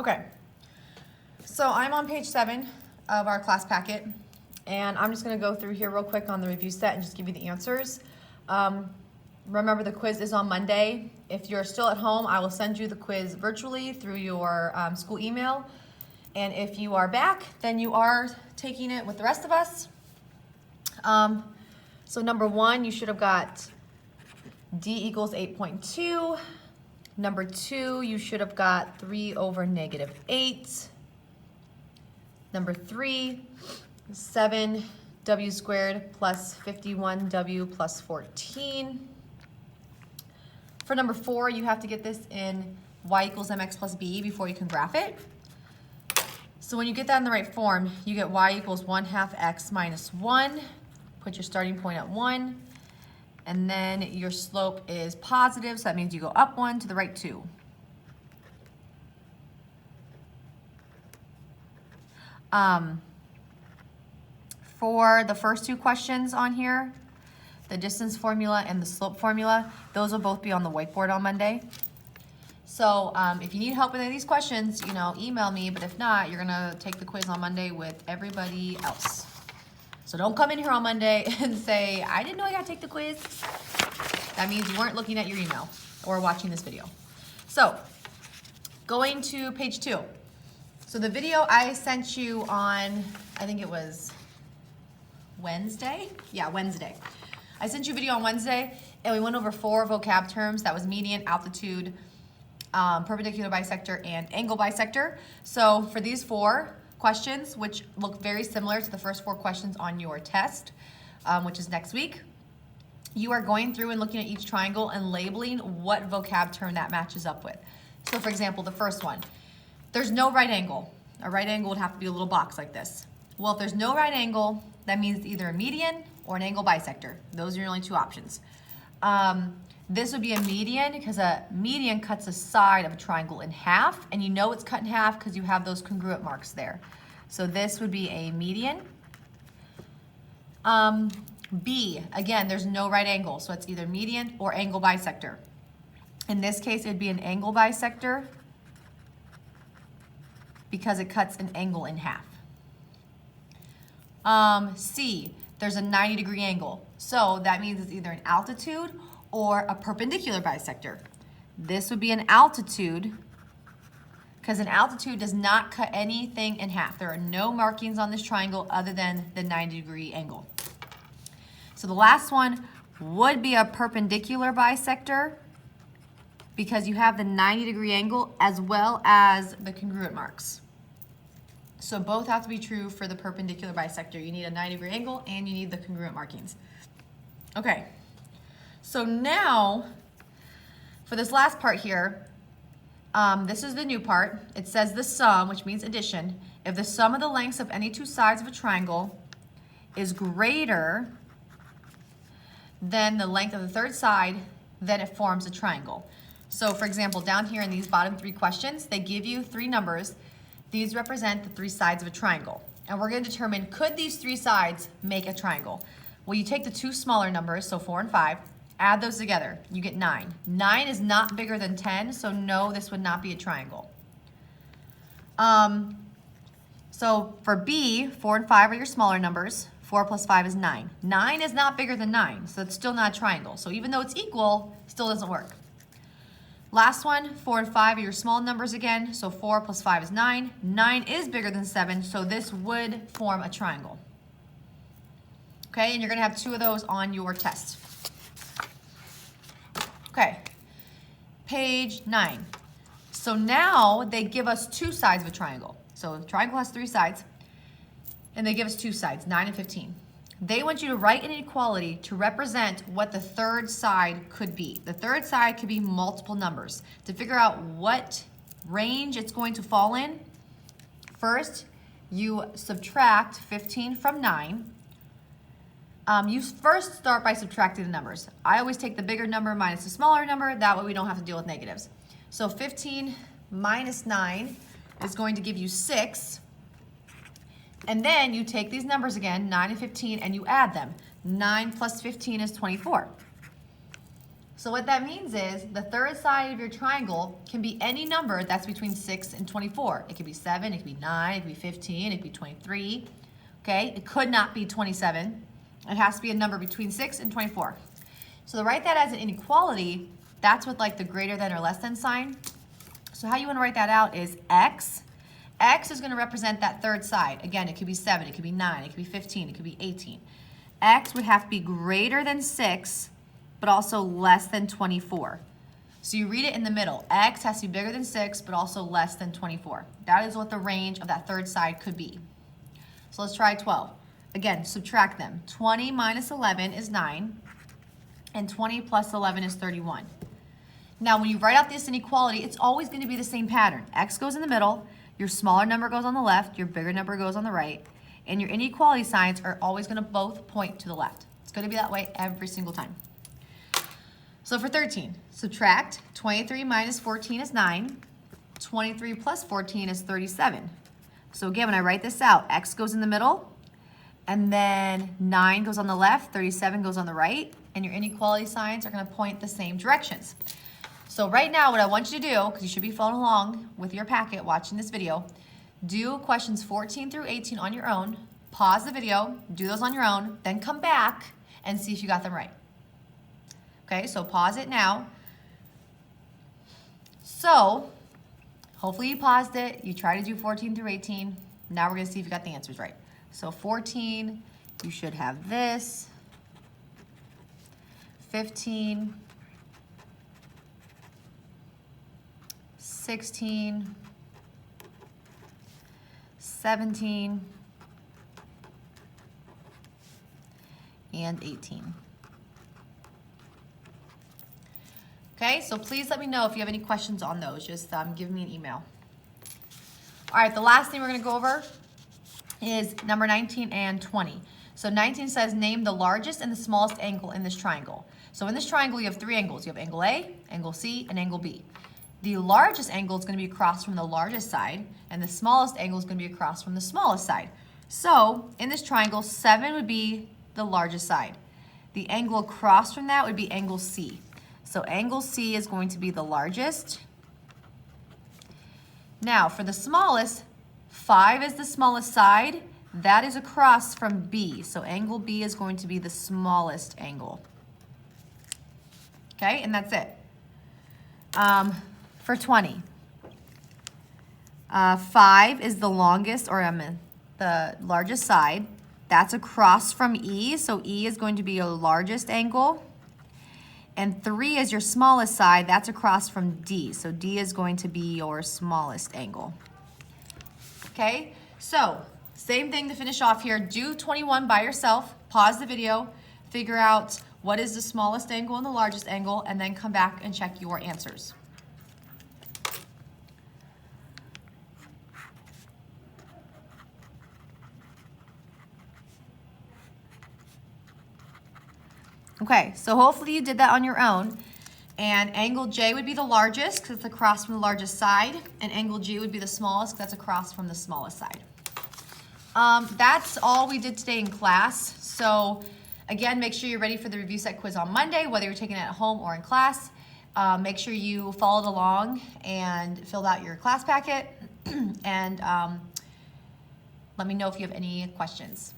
Okay, so I'm on page 7 of our class packet, and I'm just going to go through here real quick on the review set and just give you the answers. Remember, the quiz is on Monday. If you're still at home, I will send you the quiz virtually through your school email, and if you are back, then you are taking it with the rest of us. So number 1, you should have got D equals 8.2. Number 2, you should have got 3 over negative 8. Number 3, 7w squared plus 51w plus 14. For number 4, you have to get this in y equals mx plus b before you can graph it. So when you get that in the right form, you get y equals 1/2 x minus 1. Put your starting point at 1. And then your slope is positive, so that means you go up 1 to the right 2. For the first 2 questions on here, the distance formula and the slope formula, those will both be on the whiteboard on Monday. So if you need help with any of these questions, email me, but if not, you're gonna take the quiz on Monday with everybody else. So don't come in here on Monday and say, I didn't know I gotta take the quiz. That means you weren't looking at your email or watching this video. So, going to page 2. So the video I sent you on, I think it was Wednesday? Yeah, Wednesday. I sent you a video on Wednesday, and we went over 4 vocab terms. That was median, altitude, perpendicular bisector, and angle bisector. So for these 4 questions, which look very similar to the first 4 questions on your test, which is next week, you are going through and looking at each triangle and labeling what vocab term that matches up with. So for example, the first one, there's no right angle. A right angle would have to be a little box like this. Well, if there's no right angle, that means either a median or an angle bisector. Those are your only 2 options. This would be a median because a median cuts a side of a triangle in half, and you know it's cut in half because you have those congruent marks there. So this would be a median. B, again, there's no right angle, so it's either median or angle bisector. In this case, it would be an angle bisector because it cuts an angle in half. C, there's a 90-degree angle, so that means it's either an altitude or a perpendicular bisector. This would be an altitude because an altitude does not cut anything in half. There are no markings on this triangle other than the 90-degree angle. So the last one would be a perpendicular bisector because you have the 90-degree angle as well as the congruent marks. So both have to be true for the perpendicular bisector. You need a 90-degree angle and you need the congruent markings. Okay. So now, for this last part here, this is the new part. It says the sum, which means addition. If the sum of the lengths of any 2 sides of a triangle is greater than the length of the third side, then it forms a triangle. So for example, down here in these bottom 3 questions, they give you 3 numbers. These represent the 3 sides of a triangle. And we're going to determine, could these 3 sides make a triangle? Well, you take the 2 smaller numbers, so 4 and 5, add those together, you get 9. 9 is not bigger than 10, so no, this would not be a triangle. So for B, 4 and 5 are your smaller numbers. 4 plus 5 is 9. 9 is not bigger than 9, so it's still not a triangle. So even though it's equal, it still doesn't work. Last one, 4 and 5 are your small numbers again, so 4 plus 5 is 9. 9 is bigger than 7, so this would form a triangle. Okay, and you're gonna have 2 of those on your test. Okay, page 9. So now they give us 2 sides of a triangle. So the triangle has 3 sides, and they give us 2 sides, 9 and 15. They want you to write an inequality to represent what the third side could be. The third side could be multiple numbers. To figure out what range it's going to fall in, first you subtract 15 from 9. You first start by subtracting the numbers. I always take the bigger number minus the smaller number, that way we don't have to deal with negatives. So 15 minus 9 is going to give you 6. And then you take these numbers again, 9 and 15, and you add them. 9 plus 15 is 24. So what that means is the third side of your triangle can be any number that's between 6 and 24. It could be 7, it could be 9, it could be 15, it could be 23. Okay, it could not be 27. It has to be a number between 6 and 24. So to write that as an inequality, that's with like the greater than or less than sign. So how you want to write that out is x. X is going to represent that third side. Again, it could be 7, it could be 9, it could be 15, it could be 18. X would have to be greater than 6, but also less than 24. So you read it in the middle. X has to be bigger than 6, but also less than 24. That is what the range of that third side could be. So let's try 12. Again, subtract them. 20 minus 11 is 9, and 20 plus 11 is 31. Now, when you write out this inequality, it's always going to be the same pattern. X goes in the middle, your smaller number goes on the left, your bigger number goes on the right, and your inequality signs are always going to both point to the left. It's going to be that way every single time. So for 13, subtract 23 minus 14 is 9. 23 plus 14 is 37. So again, when I write this out, x goes in the middle, and then 9 goes on the left, 37 goes on the right, and your inequality signs are going to point the same directions. So right now, what I want you to do, because you should be following along with your packet watching this video, do questions 14 through 18 on your own, pause the video, do those on your own, then come back and see if you got them right. Okay, so pause it now. So, hopefully you paused it, you try to do 14 through 18. Now we're gonna see if you got the answers right. So 14, you should have this. 15, 16, 17, and 18. Okay, so please let me know if you have any questions on those. Just give me an email. All right, the last thing we're gonna go over is number 19 and 20. So 19 says, name the largest and the smallest angle in this triangle. So in this triangle, you have 3 angles. You have angle A, angle C, and angle B. The largest angle is gonna be across from the largest side, and the smallest angle is gonna be across from the smallest side. So in this triangle, 7 would be the largest side. The angle across from that would be angle C. So angle C is going to be the largest. Now for the smallest, 5 is the smallest side. That is across from B. So angle B is going to be the smallest angle. Okay, and that's it. For 20, 5 is the longest, or the largest side. That's across from E, so E is going to be your largest angle. And 3 is your smallest side, that's across from D. So D is going to be your smallest angle. Okay, so same thing to finish off here. Do 21 by yourself, pause the video, figure out what is the smallest angle and the largest angle, and then come back and check your answers. Okay, so hopefully you did that on your own. And angle J would be the largest because it's across from the largest side. And angle G would be the smallest because that's across from the smallest side. That's all we did today in class. So again, make sure you're ready for the review set quiz on Monday, whether you're taking it at home or in class. Make sure you followed along and filled out your class packet. And let me know if you have any questions.